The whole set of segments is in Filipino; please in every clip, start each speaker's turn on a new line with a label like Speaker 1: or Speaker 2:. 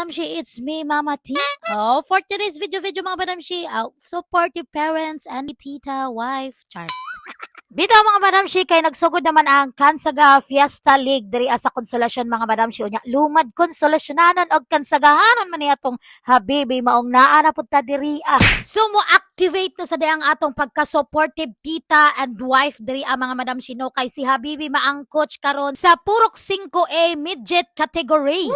Speaker 1: Madam Shi, it's me, Mama T. Oh, for today's video mga Madam Shi, support your parents and tita, wife, Charles. Dito mga Madam Shi, kay nagsugod naman ang Kansaga Fiesta League diri sa Konsolasyon mga Madam Shi. Unya, lumad konsolasyonanon og kansagahanon man niya atong habibi maong naa na pud ta diri. So mo activate na sa diang atong pagka-supportive tita and wife diri mga Madam Shi, no, kay si habibi maang coach karon sa Purok 5A midget category.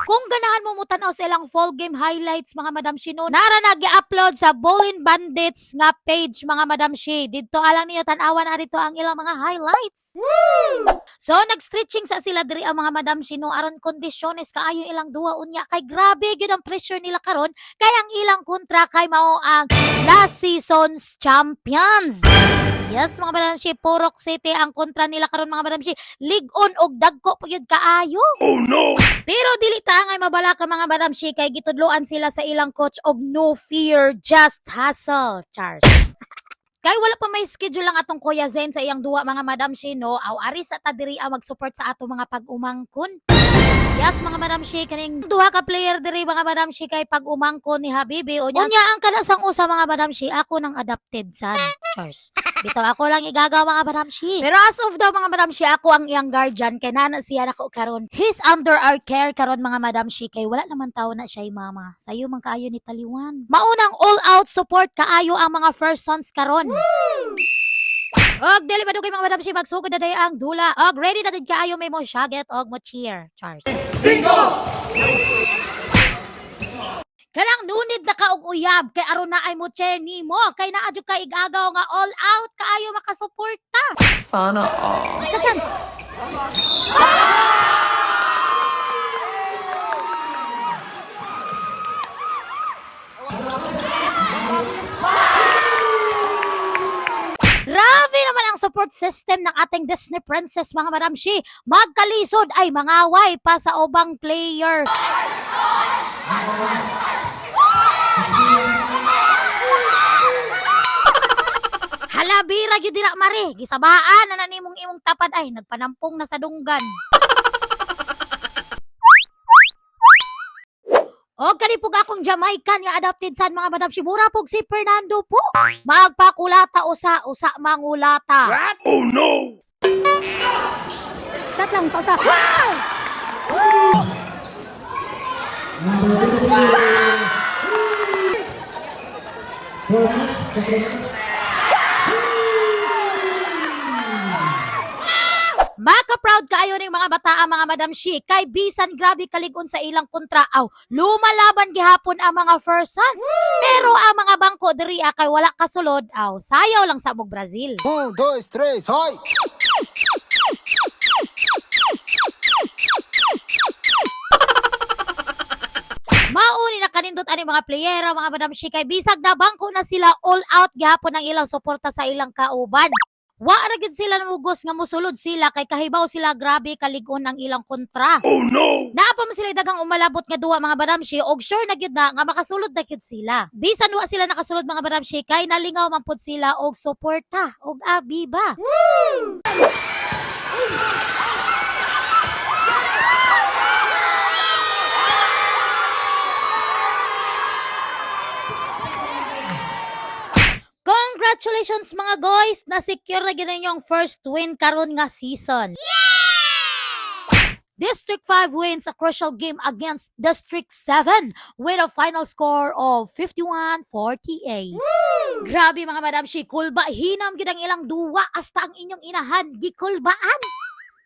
Speaker 1: Kung ganahan mo mutanaw sa ilang fall game highlights mga Madam Shi, no, nara nag-upload sa Bowling Bandits nga page mga Madam Shi. Dito alang niyo awan arito ang ilang mga highlights. So nag-stretching sa sila diri ang mga Madam Shi, no, aron kondisyones kaayo ilang duwa unya kay grabe gyud ang pressure nila karon kay ang ilang kontra kay mao ang last season's champions. Yes mga Madam Shi, Purok City ang kontra nila karon mga Madam Shi. Ligon og dagko pa gyud kaayo. Oh no. Pero dili ta ngay mabala ka mga Madam Shi kay gitudloan sila sa ilang coach og no fear, just hustle. Charles. Kay wala pa may schedule lang atong Kuya Zen sa iyang duwa mga Madam Shi, no, aw ari sa ta diri mag-support sa ato mga pag-umangkon. Yes mga Madam Shi, kaning duha ka player diri mga Madam Shi kay pag-umangkon ni habibi unya ang kanasang usa mga Madam Shi, ako nang adopted son. Charles. Dito ako lang igagawa mga Madam Shi. Pero as of daw mga Madam Shi, ako ang iyang guardian kay nana siya nako karon. He's under our care karon mga Madam Shi kay wala naman tawo na siya mama. Sayo man kaayo ni taliwan. Maunang all out support kaayo ang mga first sons karon. Og dili ba dugay mga Madam Shi, magsugod na day ang dula. Og ready na din kaayo may mo shaget og mo cheer. Charles. Singo! Kanang nunid na ka og uyab kay aron na ay mo cheer nimo kay naa jud ka igagaw nga all out kaayo makasuporta.
Speaker 2: Sana all.
Speaker 1: Grabe naman ang support system ng ating Disney Princess mga Madam Shi. Magkalisod ay mangaway pa sa ubang players. Halabira gyud dira mare, gisabaan na nanimong imong tapad ay nagpanampong na sa dunggan. O kanipog akong Jamaican nga adopted son mga Madam Shi, mura pog si Fernando po. Magpakulata usa mangulata.
Speaker 3: What? Oh no!
Speaker 1: Tatlang pausa. Maka-proud kaayo ning mga bataa mga Madam Shi kay bisan grabe kalig-on sa ilang kontra lumalaban gihapon ang mga first sons. Pero ang mga bangko diri kay wala kasulod sayaw lang sa mog Brazil.
Speaker 4: 1, 2, 3, hoy!
Speaker 1: Mauni na kanindot ani mga playera mga Madam Shi kay bisag na bangko na sila all out gihapon ang ilang suporta sa ilang kauban. Wa ra gid sila namugos nga mosulod sila kay kahibaw sila grabe kalig-on ang ilang kontra.
Speaker 3: Oh no!
Speaker 1: Naa pa man sila daghang umalabot nga duwa mga Madam Shi og sure na gyud na nga makasulod na gyud sila. Bisan wa sila nakasulod mga Madam Shi kay nalingaw man pud sila og suporta og abiba. Congratulations mga guys! Na-secure na gina yung first win karon nga season. Yeah! District 5 wins a crucial game against District 7 with a final score of 51-48. Grabe mga Madam Shi, kulba hinam gid ang ilang duwa hasta ang inyong inahan gikulbaan.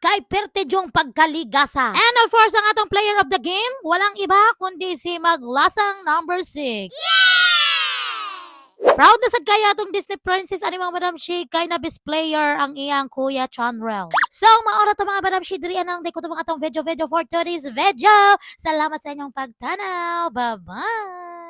Speaker 1: Kay perte yung pagkaligasa. And of course, ang atong player of the game, walang iba kundi si Maglasang number 6. Proud na sad kaya atong Disney Princess ani mga Madam Shi kay na best player ang iyang Kuya Chanrel. So maora to mga Madam Shi, diri anang ko to mga atong video for today's video. Salamat sa inyong pagtanaw. Bye-bye.